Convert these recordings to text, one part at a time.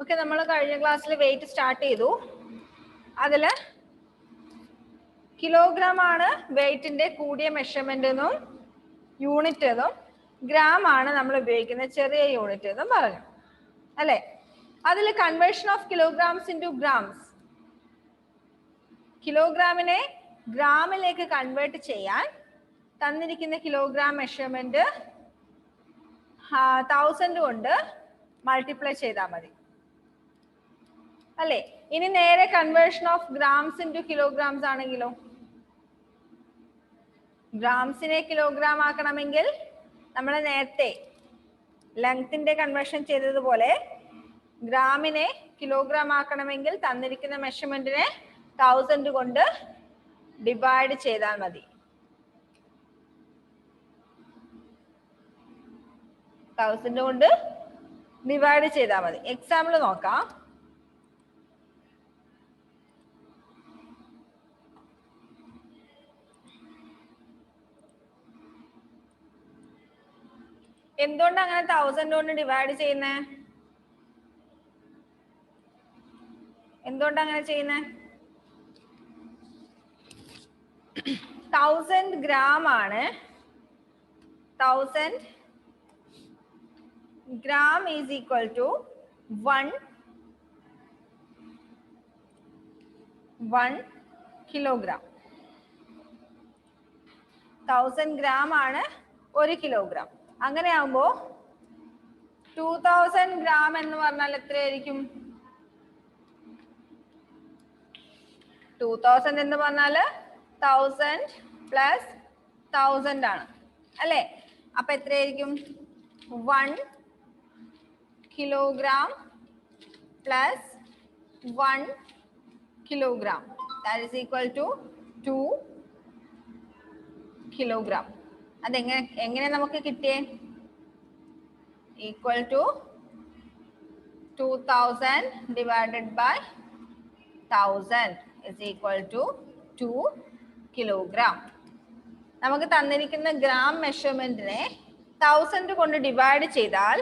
Okay, നമ്മൾ കഴിഞ്ഞ ക്ലാസ്സിൽ വെയിറ്റ് സ്റ്റാർട്ട് ചെയ്തു. അതില് കിലോഗ്രാം ആണ് വെയിറ്റിന്റെ കൂടിയ മെഷർമെന്റ് എന്നും യൂണിറ്റ് എന്നും ഗ്രാം ആണ് നമ്മൾ ഉപയോഗിക്കുന്ന ചെറിയ യൂണിറ്റ് എന്നും പറഞ്ഞു അല്ലെ. അതിൽ conversion of kilograms into grams, കിലോഗ്രാമിനെ ഗ്രാമിലേക്ക് കൺവേർട്ട് ചെയ്യാൻ തന്നിരിക്കുന്ന കിലോഗ്രാം മെഷർമെന്റ് 1000 കൊണ്ട് മൾട്ടിപ്ലൈ ചെയ്താൽ മതി അല്ലെ. ഇനി നേരെ conversion of grams into kilograms ആണെങ്കിലോ, ഗ്രാംസിനെ കിലോഗ്രാം ആക്കണമെങ്കിൽ നമ്മൾ നേരത്തെ ലെങ്ത്തിന്റെ കൺവേർഷൻ ചെയ്തതുപോലെ ഗ്രാമിനെ കിലോഗ്രാം ആക്കണമെങ്കിൽ തന്നിരിക്കുന്ന മെഷർമെന്റിനെ 1000 കൊണ്ട് ഡിവൈഡ് ചെയ്താൽ മതി. 1000 കൊണ്ട് ഡിവൈഡ് ചെയ്താൽ മതി. എക്സാമ്പിൾ നോക്കാം. എന്തുകൊണ്ട് അങ്ങനെ 1000 കൊണ്ട് ഡിവൈഡ് ചെയ്യുന്നേ? എന്തുകൊണ്ട് അങ്ങനെ ചെയ്യുന്നേ? 1000 ഗ്രാം ആണ്. 1000 gram is equal to 1 kilogram. 1000 gram ആണ് 1 കിലോഗ്രാം. അങ്ങനെ ആവുമ്പോ 2000 gram എന്ന് പറഞ്ഞാൽ എത്രയായിരിക്കും? 2000 എന്ന് പറഞ്ഞാൽ 1000 പ്ലസ് 1000 ആണ് അല്ലെ. അപ്പൊ എത്രയായിരിക്കും? 1 kilogram plus 1 kilogram, that is equal to 2 kilogram. അതെങ്ങനെ നമുക്ക് കിട്ടിയേ? Equal to 2000 divided by 1000 is equal to 2 kilogram. നമുക്ക് തന്നിരിക്കുന്ന ഗ്രാം മെഷർമെന്റിനെ 1000 കൊണ്ട് ഡിവൈഡ് ചെയ്താൽ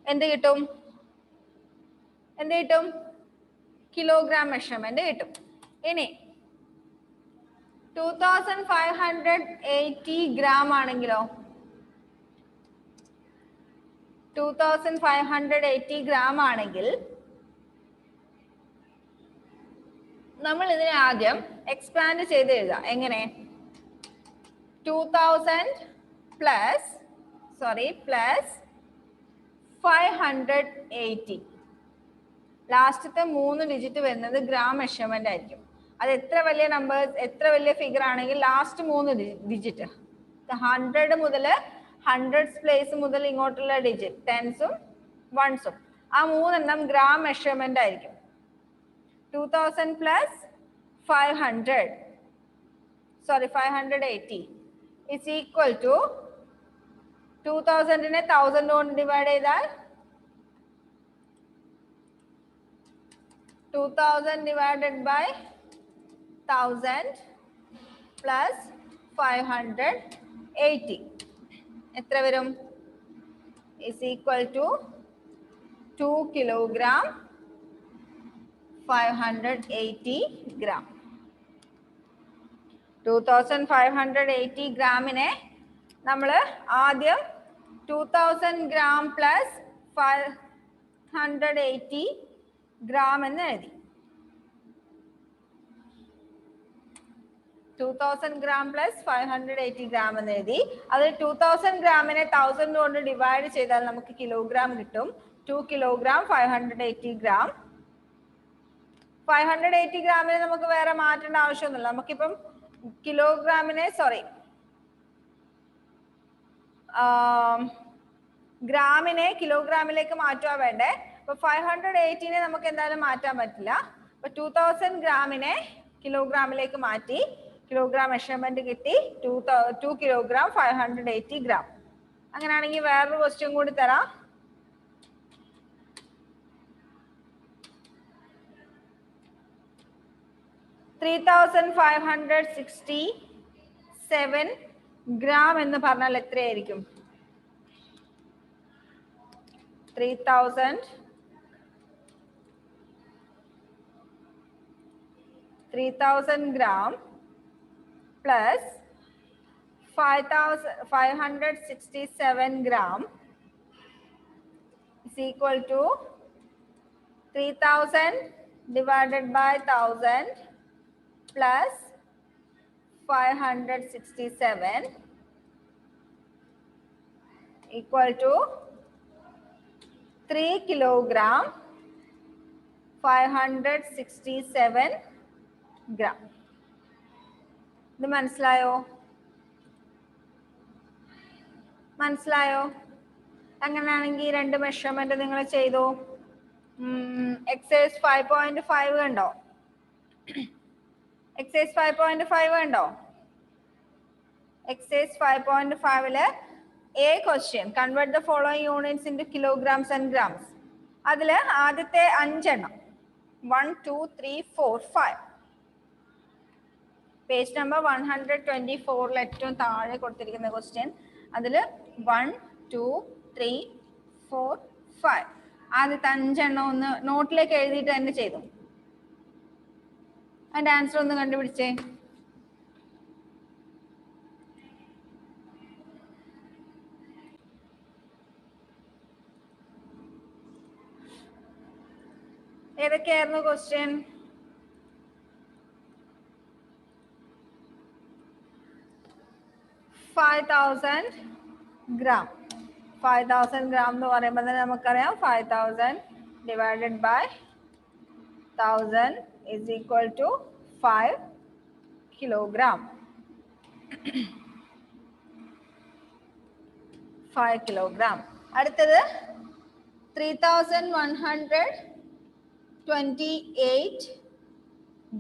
എന്ത് കിട്ടും? കിലോഗ്രാം മെഷർമെന്റ് കിട്ടും. ഇനി 2580 ഗ്രാം ആണെങ്കിലോ? 2580 ഗ്രാം ആണെങ്കിൽ നമ്മൾ ഇതിനെ ആദ്യം എക്സ്പാൻഡ് ചെയ്ത് എഴുതാം. എങ്ങനെ? 2000 പ്ലസ് 580. ലാസ്റ്റത്തെ 3 ഡിജിറ്റ് വരുന്നത് ഗ്രാം മെഷർമെന്റ് ആയിരിക്കും. അത് എത്ര വലിയ നമ്പേഴ്സ്, എത്ര വലിയ ഫിഗർ ആണെങ്കിൽ ലാസ്റ്റ് 3 ഡിജിറ്റ് 100 മുതൽ 100s പ്ലേസ് മുതൽ ഇങ്ങോട്ടുള്ള ഡിജിറ്റ് 10സും 1സും ആ 3 ഗ്രാം മെഷർമെന്റ് ആയിരിക്കും. 2000 പ്ലസ് 580 is equal to 2000നെ 1000 കൊണ്ട് ഡിവൈഡ് ചെയ്താൽ 2000 divided by 1000 plus 580 എത്ര വരും? is equal to 2 kilogram 580 gram. 2580 ഗ്രാമിനെ നമ്മൾ ആദ്യം 2000 ഗ്രാം പ്ലസ് 580 ഗ്രാം എന്ന് എഴുതി. 2000 ഗ്രാം പ്ലസ് 580 ഗ്രാം എന്ന് എഴുതി. അതിൽ 2000 ഗ്രാമിനെ 1000 കൊണ്ട് ഡിവൈഡ് ചെയ്താൽ നമുക്ക് കിലോഗ്രാം കിട്ടും. 2 കിലോഗ്രാം 580 ഗ്രാം. 580 ഗ്രാമിനെ നമുക്ക് വേറെ മാറ്റേണ്ട ആവശ്യമൊന്നുമില്ല. നമുക്കിപ്പം കിലോഗ്രാമിനെ ഗ്രാമിനെ കിലോഗ്രാമിലേക്ക് മാറ്റുക വേണ്ടേ. അപ്പൊ 580നെ നമുക്ക് എന്തായാലും മാറ്റാൻ പറ്റില്ല. അപ്പൊ 2000 ഗ്രാമിനെ കിലോഗ്രാമിലേക്ക് മാറ്റി. കിലോഗ്രാം മെഷർമെന്റ് കിട്ടി 2 കിലോഗ്രാം 580 ഗ്രാം. അങ്ങനെയാണെങ്കിൽ വേറൊരു ക്വസ്റ്റ്യൻ കൂടി തരാം. 3567 ഗ്രാം എന്ന് പറഞ്ഞാൽ എത്രയായിരിക്കും? 3567 3000 gram plus 567 gram is equal to 3000 divided by 1000 plus 567 equal to 3 kilogram 567 gram. ഇത് മനസ്സിലായോ? മനസ്സിലായോ? അങ്ങനെയാണെങ്കിൽ രണ്ട് മെഷർമെന്റ് നിങ്ങൾ ചെയ്തോ. എക്സൈസ് 5.5 കണ്ടോ? എക്സൈസ് 5.5 കണ്ടോ? Excise 5.5 A question, convert the following units into kilograms and grams. അതിൽ ആദ്യത്തെ 5 എണ്ണം 1, 2, 3, 4, 5 പേജ് നമ്പർ 124 ഏറ്റവും താഴെ കൊടുത്തിരിക്കുന്ന ക്വസ്റ്റ്യൻ. അതിൽ 1, 2, 3, 4, 5 ആദ്യത്തെ 5 എണ്ണം ഒന്ന് നോട്ടിലേക്ക് എഴുതിയിട്ട് തന്നെ ചെയ്തു. അതിന്റെ ആൻസർ ഒന്ന് കണ്ടുപിടിച്ചേ. ഏതൊക്കെയായിരുന്നു ക്വസ്റ്റ്യൻ? 5000 gram. 5000 gram എന്ന് പറയുമ്പോൾ തന്നെ നമുക്കറിയാം 5000 divided by 1000 is equal to 5 kilogram. 5 kilogram. അടുത്തത് 3128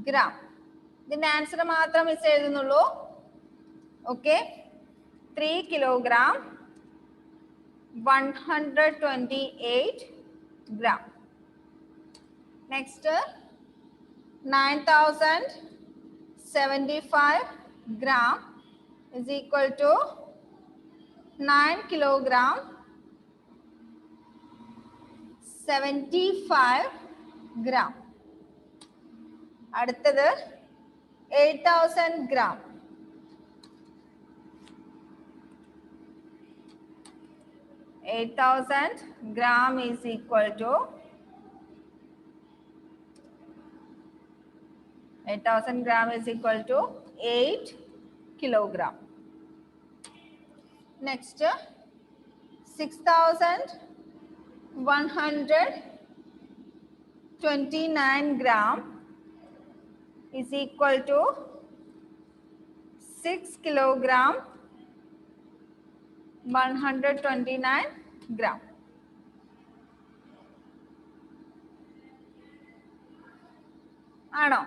gram. ഇതിന്റെ ആൻസർ മാത്രം മിസ് എഴുതുന്നുള്ളൂ. Okay, 3 kilogram 128 gram. Next 9075 gram is equal to 9 kilogram 75 gram. അടുത്തത് 8000 gram. 8000 gram is equal to 8 kilogram. Next 6129 gram is equal to 6 kilogram 129 gram. ആണോ?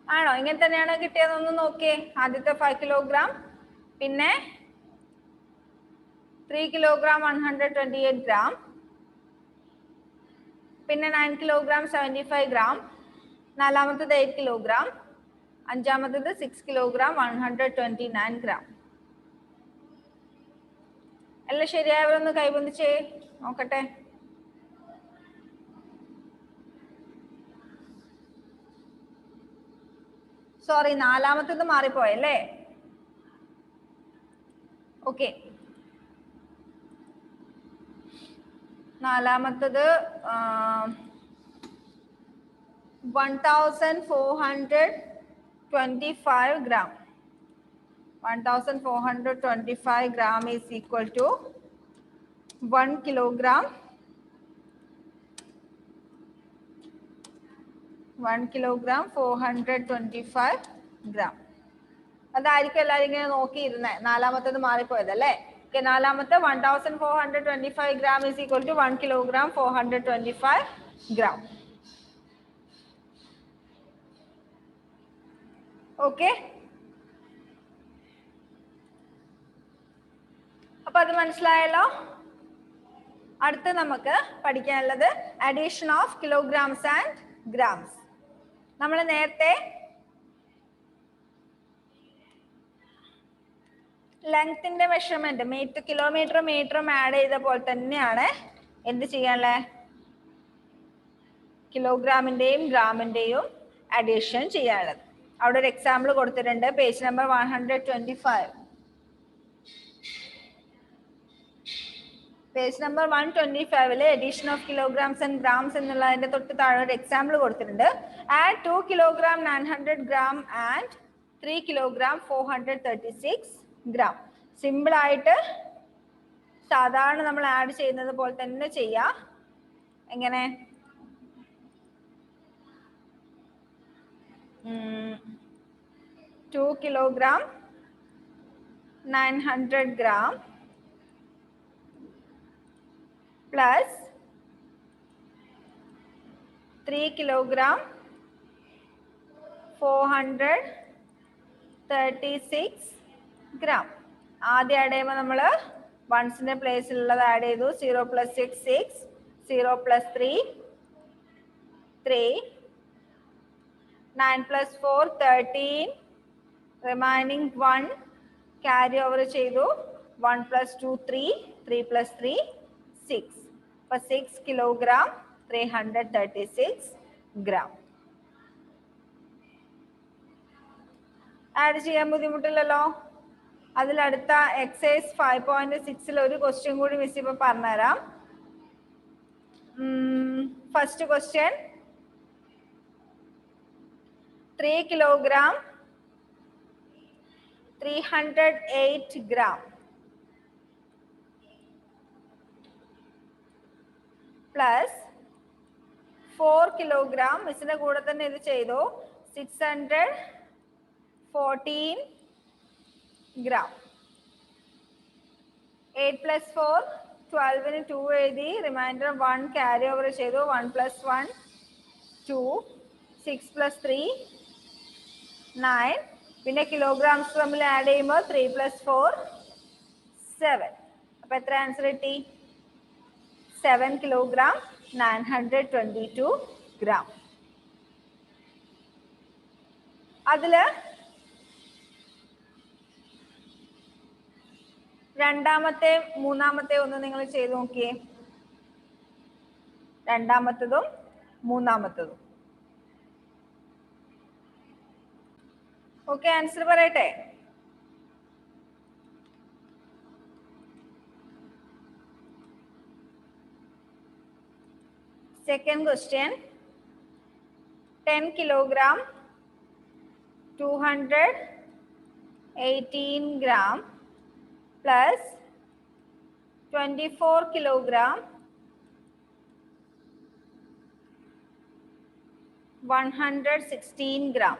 ആണോ? ഇങ്ങനെ തന്നെയാണോ കിട്ടിയതെന്ന് നോക്കിയേ. ആദ്യത്തെ 5 കിലോഗ്രാം, പിന്നെ 3 കിലോഗ്രാം 128 ഗ്രാം, പിന്നെ 9 കിലോഗ്രാം 75 ഗ്രാം, നാലാമത്തത് 8 കിലോഗ്രാം, അഞ്ചാമത്തത് 6 കിലോഗ്രാം 129 ഗ്രാം. എല്ലാം ശരിയായവരൊന്ന് കൈബന്ധിച്ചേ നോക്കട്ടെ. സോറി, നാലാമത്തത് മാറിപ്പോയല്ലേ? ഓക്കെ, നാലാമത്തത് 1425 gram. 1425 gram is equal to 1 kilogram 1 kilogram 425 gram. അതായിരിക്കും എല്ലാവരും ഇങ്ങനെ നോക്കിയിരുന്നേ. നാലാമത്തത് മാറിപ്പോയതല്ലേ? നാലാമത്തെ 1425 gram is equal to 1 kilogram 425 gram. Okay, അപ്പൊ അത് മനസ്സിലായല്ലോ. അടുത്ത് നമുക്ക് പഠിക്കാനുള്ളത് addition of kilograms and grams. നമ്മൾ നേരത്തെ ലെങ്ത്തിന്റെ മെഷർമെന്റ് മീറ്ററും ആഡ് ചെയ്ത പോലെ തന്നെയാണ് എന്ത് ചെയ്യാനുള്ളത്, കിലോഗ്രാമിന്റെയും ഗ്രാമിന്റെയും അഡീഷൻ ചെയ്യാനുള്ളത്. അവിടെ ഒരു എക്സാമ്പിൾ കൊടുത്തിട്ടുണ്ട്, page number 125. Page number 125 edition of kilograms and grams എന്നുള്ളതിന്റെ തൊട്ട് താഴെ ഒരു എക്സാമ്പിൾ കൊടുത്തിട്ടുണ്ട്. Add 2 kilogram 900 gram and 3 kilogram 436 gram. Simple ആയിട്ട് സാധാരണ നമ്മൾ ആഡ് ചെയ്യുന്നത് പോലെ തന്നെ ചെയ്യാം. എങ്ങനെ? 2 kilogram 900 gram plus 3 kilogram 436 gram. ആദ്യം ആഡ് ചെയ്യുമ്പോൾ നമ്മൾ വൺസിന്റെ പ്ലേസിലുള്ളത് ആഡ് ചെയ്തു. 0 + 6 6, 0 + 3 3, 9 + 4 13, റിമൈനിങ് 1 ക്യാരി ഓവർ ചെയ്തു. 1 + 2 3, 3 + 3 6. 6 kilogram 336 gram. ആഡ് ചെയ്യാൻ ബുദ്ധിമുട്ടില്ലല്ലോ. അതിലടുത്ത എക്സൈസ് 5.6 ഒരു ക്വസ്റ്റ്യൻ കൂടി മിസ് ഇപ്പൊ പറഞ്ഞുതരാം. First question 3 kilogram 308 gram plus 4 kilogram മിസ്സിന്റെ കൂടെ തന്നെ ഇത് ചെയ്തു 614 ഗ്രാം. 8 + 4 12 2 എഴുതി, റിമൈൻഡർ 1 ക്യാരി ഓവർ ചെയ്തു. 1 + 1 2, 6 + 3 9. പിന്നെ കിലോഗ്രാംസ് തമ്മിൽ ആഡ് ചെയ്യുമ്പോൾ 3 + 4 7. അപ്പൊ എത്ര ആൻസർ കിട്ടി? 7 kilogram 922 gram. അതില് രണ്ടാമത്തെ മൂന്നാമത്തെ ഒന്ന് നിങ്ങൾ ചെയ്ത് നോക്കിയേ. രണ്ടാമത്തതും മൂന്നാമത്തതും. ഓക്കെ, ആൻസർ പറയട്ടെ. Second question, 10 kilogram 218 gram plus 24 kilogram 116 gram.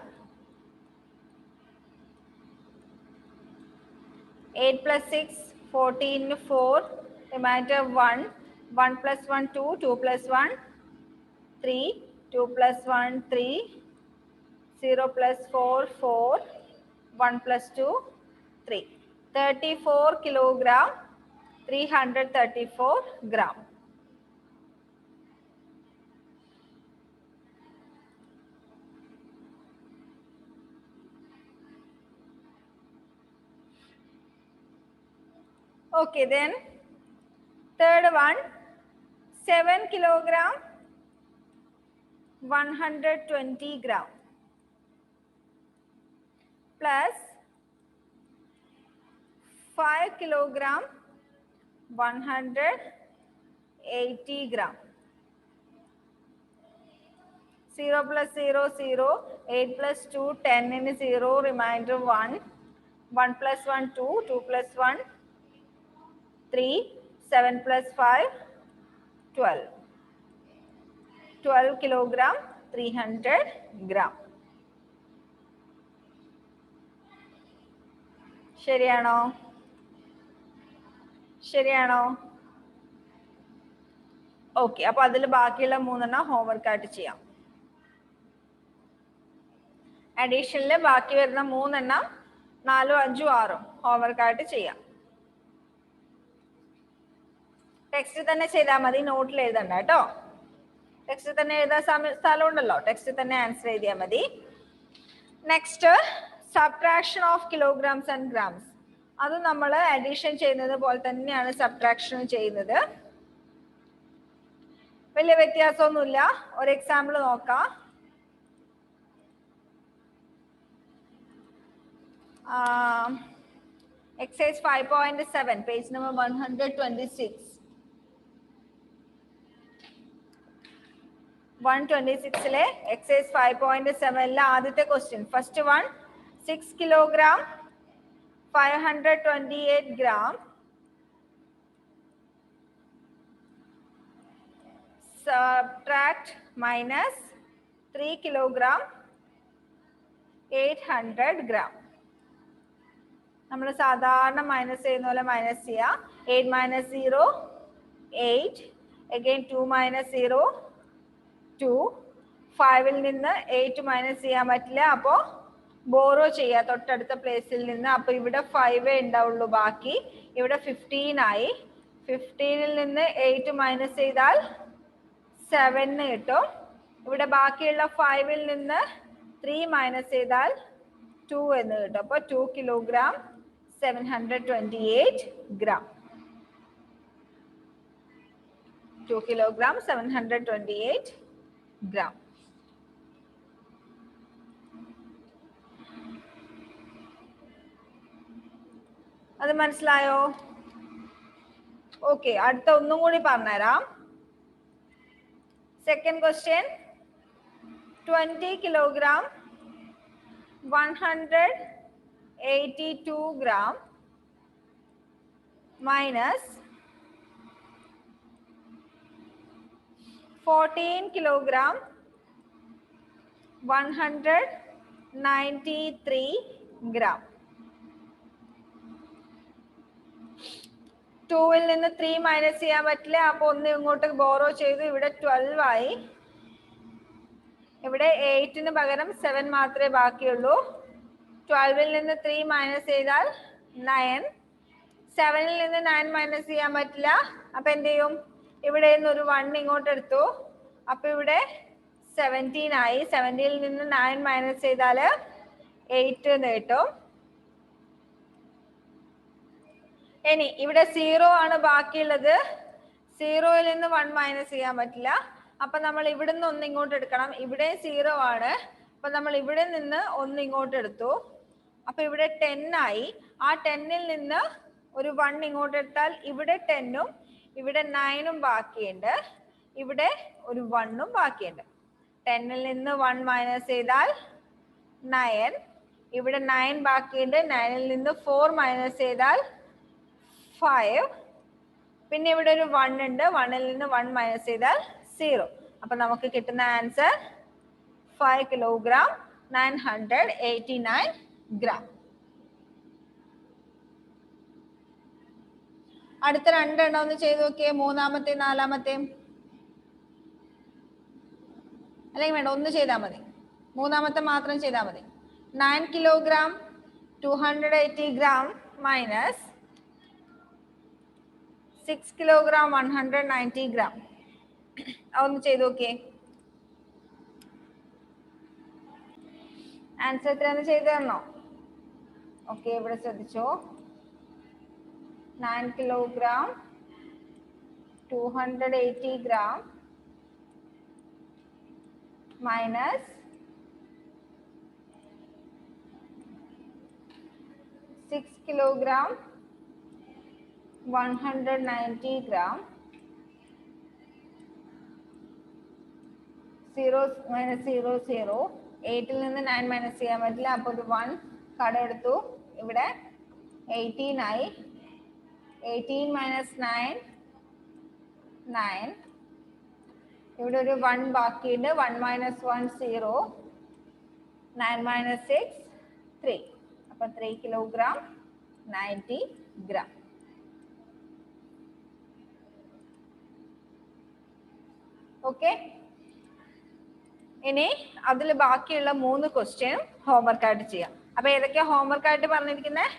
8 + 6 14 4, remainder 1, 1 + 1 2, 2 + 1 3, 2 + 1 3, 0 + 4 4, 1 + 2 3. 34 kilogram 334 gram. Okay, then third one, 7 kilogram 120 gram plus 5 kilogram 180 gram. 0 + 0 0, 8 + 2 10 in 0, remainder 1, 1 + 1 2, 2 + 1 3, 7 + 5 12. 12 kilogram 300 gram. ശരിയാണോ? ശരിയാണോ? ഓക്കെ, അപ്പൊ അതിൽ ബാക്കിയുള്ള 3 ഹോംവർക്ക് ആയിട്ട് ചെയ്യാം. അഡീഷനിൽ ബാക്കി വരുന്ന 3 4, 5, 6 ഹോംവർക്ക് ആയിട്ട് ചെയ്യാം. ടെക്സ്റ്റ് തന്നെ ചെയ്താൽ മതി, നോട്ടിൽ എഴുതണ്ട കേട്ടോ. ടെക്സ്റ്റ് തന്നെ എഴുതാൻ സ്ഥലം ഉണ്ടല്ലോ, ടെക്സ്റ്റ് തന്നെ ആൻസർ എഴുതിയാൽ മതി. Next, subtraction of kilograms and grams. അത് നമ്മൾ അഡീഷൻ ചെയ്യുന്നത് പോലെ തന്നെയാണ് സബ്ട്രാക്ഷൻ ചെയ്യുന്നത്. വലിയ വ്യത്യാസമൊന്നുമില്ല. ഒരു എക്സാമ്പിൾ നോക്കാം. Exercise 5.7, page number 126. 126 exercise 5.7 ആദ്യത്തെ question. First one, 6 kilogram, 528 gram. Subtract minus 3 kilogram, 800 gram. നമ്മൾ സാധാരണ മൈനസ് ചെയ്യുന്ന പോലെ മൈനസ് ചെയ്യാം. 8 minus 0, 8. Again 2 minus 0, 2. 5ൽ നിന്ന് 8 മൈനസ് ചെയ്യാൻ പറ്റില്ല. അപ്പോൾ ബോറോ ചെയ്യുക തൊട്ടടുത്ത പ്ലേസിൽ നിന്ന്. അപ്പോൾ ഇവിടെ 5 ഉണ്ടാവുള്ളൂ ബാക്കി. ഇവിടെ 15 ആയി. 15ൽ നിന്ന് 8 മൈനസ് ചെയ്താൽ 7 കിട്ടും. ഇവിടെ ബാക്കിയുള്ള 5ൽ നിന്ന് 3 മൈനസ് ചെയ്താൽ 2 എന്ന് കിട്ടും. അപ്പോൾ 2 കിലോഗ്രാം 728 gram. 2 kilogram 728 gram. അത് മനസ്സിലായോ? ഓക്കെ, അടുത്ത ഒന്നും കൂടി പറഞ്ഞുതരാം. Second question, 20 kilogram 182 gram minus 14 kilogram 193 gram. 2ൽ നിന്ന് 3 മൈനസ് ചെയ്യാൻ പറ്റില്ല. അപ്പോൾ ഒന്ന് ഇങ്ങോട്ട് ബോറോ ചെയ്തു. ഇവിടെ 12 ആയി. ഇവിടെ 8ന് പകരം 7 മാത്രമേ ബാക്കിയുള്ളൂ. 12ൽ നിന്ന് 3 മൈനസ് ചെയ്താൽ 9. 7ൽ നിന്ന് 9 മൈനസ് ചെയ്യാൻ പറ്റില്ല. അപ്പൊ എന്ത് ചെയ്യും? ഇവിടെ നിന്ന് ഒരു 1 ഇങ്ങോട്ട് എടുത്തു. അപ്പൊ ഇവിടെ 17 ആയി. 17ൽ നിന്ന് 9 മൈനസ് ചെയ്താൽ 8 എന്ന് കിട്ടും. ഇനി ഇവിടെ 0 ആണ് ബാക്കിയുള്ളത്. 0ൽ നിന്ന് 1 മൈനസ് ചെയ്യാൻ പറ്റില്ല. അപ്പൊ നമ്മൾ ഇവിടുന്ന് ഒന്ന് ഇങ്ങോട്ട് എടുക്കണം. ഇവിടെ 0 ആണ്. അപ്പൊ നമ്മൾ ഇവിടെ നിന്ന് ഒന്ന് ഇങ്ങോട്ട് എടുത്തു. അപ്പൊ ഇവിടെ 10 ആയി. ആ 10ൽ നിന്ന് ഒരു 1 ഇങ്ങോട്ട് എടുത്താൽ ഇവിടെ 10ഉം ഇവിടെ 9ഉം ബാക്കിയുണ്ട്. ഇവിടെ ഒരു 1ഉം ബാക്കിയുണ്ട്. 10ൽ നിന്ന് 1 മൈനസ് ചെയ്താൽ 9. ഇവിടെ 9 ബാക്കിയുണ്ട്. 9ൽ നിന്ന് 4 മൈനസ് ചെയ്താൽ 5. പിന്നെ ഇവിടെ ഒരു 1 ഉണ്ട്. 1ൽ നിന്ന് 1 മൈനസ് ചെയ്താൽ 0. അപ്പൊ നമുക്ക് കിട്ടുന്ന ആൻസർ 5 കിലോഗ്രാം 989 gram. അടുത്ത രണ്ടെണ്ണം ഒന്ന് ചെയ്ത് നോക്കിയേ. മൂന്നാമത്തെ നാലാമത്തെ. അല്ലെങ്കിൽ വേണ്ട, ഒന്ന് ചെയ്താൽ മതി. മൂന്നാമത്തെ മാത്രം ചെയ്താൽ മതി. 9 kilogram 280 gram minus 6 kilogram 190 gram. അതൊന്ന് ചെയ്ത് നോക്കിയേ. ആൻസർ എത്രയാണെന്ന് ചെയ്ത് തരണോ? ഓക്കെ, ഇവിടെ ശ്രദ്ധിച്ചോ. 9 kilogram 280 gram minus 6 kilogram 190 gram. 0 minus 0 0. 8ൽ നിന്ന് 9 മൈനസ് ചെയ്യാൻ പറ്റില്ല. അപ്പോൾ ഒരു 1 കട എടുത്തു. ഇവിടെ 18 ആയി. 18 മൈനസ് 9 9. ഇവിടെ ഒരു 1 ബാക്കിയുണ്ട്. 1 മൈനസ് 1 0. 9 മൈനസ് 6 3. അപ്പോൾ 3 കിലോഗ്രാം 90 gram. ഓക്കെ, ഇനി അതിൽ ബാക്കിയുള്ള 3 ക്വസ്റ്റ്യൻ ഹോംവർക്ക് ആയിട്ട് ചെയ്യാം. അപ്പൊ ഏതൊക്കെയാ ഹോംവർക്ക് ആയിട്ട് പറഞ്ഞിരിക്കുന്നത്?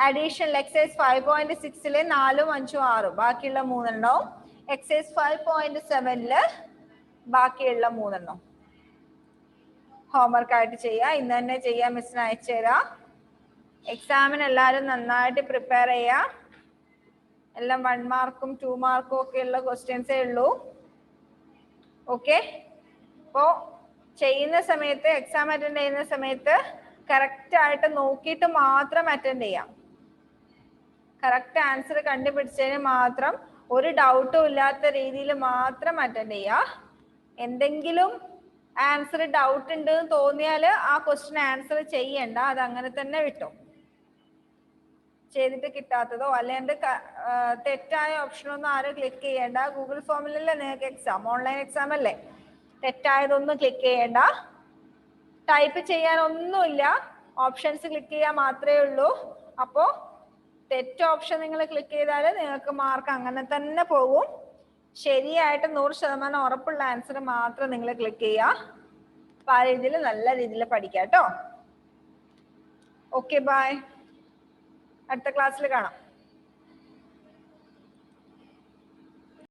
അഡീഷണൽ എക്സസൈസ് 5.6 4, 5, 6 ബാക്കിയുള്ള 3 എണ്ണവും. എക്സസൈസ് 5.7 ബാക്കിയുള്ള 3 എണ്ണം ഹോംവർക്ക് ആയിട്ട് ചെയ്യാം. ഇന്ന് തന്നെ ചെയ്യാം. മിസ്സിന് അയച്ചു തരാം. എക്സാമിന് എല്ലാവരും നന്നായിട്ട് പ്രിപ്പയർ ചെയ്യുക. എല്ലാം 1 മാർക്കും 2 മാർക്കും ഒക്കെ ഉള്ള ക്വസ്റ്റ്യൻസേ ഉള്ളൂ. ഓക്കെ, അപ്പോ ചെയ്യുന്ന സമയത്ത്, എക്സാം അറ്റൻഡ് ചെയ്യുന്ന സമയത്ത് കറക്റ്റ് ആയിട്ട് നോക്കിയിട്ട് മാത്രം അറ്റൻഡ് ചെയ്യാം. കറക്റ്റ് ആൻസർ കണ്ടുപിടിച്ചതിന് മാത്രം, ഒരു ഡൗട്ടും ഇല്ലാത്ത രീതിയിൽ മാത്രം അറ്റൻഡ് ചെയ്യുക. എന്തെങ്കിലും ആൻസർ ഡൗട്ട് ഉണ്ട് എന്ന് തോന്നിയാൽ ആ ക്വസ്റ്റ്യൻ ആൻസർ ചെയ്യണ്ട, അത് അങ്ങനെ തന്നെ വിട്ടോ. ചെയ്തിട്ട് കിട്ടാത്തതോ അല്ലെങ്കിൽ തെറ്റായ ഓപ്ഷനൊന്നും ആരും ക്ലിക്ക് ചെയ്യേണ്ട. ഗൂഗിൾ ഫോമിലല്ലേ നിങ്ങൾക്ക് എക്സാം, ഓൺലൈൻ എക്സാം അല്ലേ, തെറ്റായതൊന്നും ക്ലിക്ക് ചെയ്യേണ്ട. ടൈപ്പ് ചെയ്യാൻ ഒന്നുമില്ല, ഓപ്ഷൻസ് ക്ലിക്ക് ചെയ്യാൻ മാത്രമേ ഉള്ളൂ. അപ്പോൾ തെറ്റ് ഓപ്ഷൻ നിങ്ങൾ ക്ലിക്ക് ചെയ്താൽ നിങ്ങൾക്ക് മാർക്ക് അങ്ങനെ തന്നെ പോകും. ശരിയായിട്ട് 100% ഉറപ്പുള്ള ആൻസർ മാത്രം നിങ്ങൾ ക്ലിക്ക് ചെയ്യുക. അപ്പോൾ ആ രീതിയിൽ നല്ല രീതിയിൽ പഠിക്കാം കേട്ടോ. Okay, bye. അടുത്ത ക്ലാസ്സിൽ കാണാം.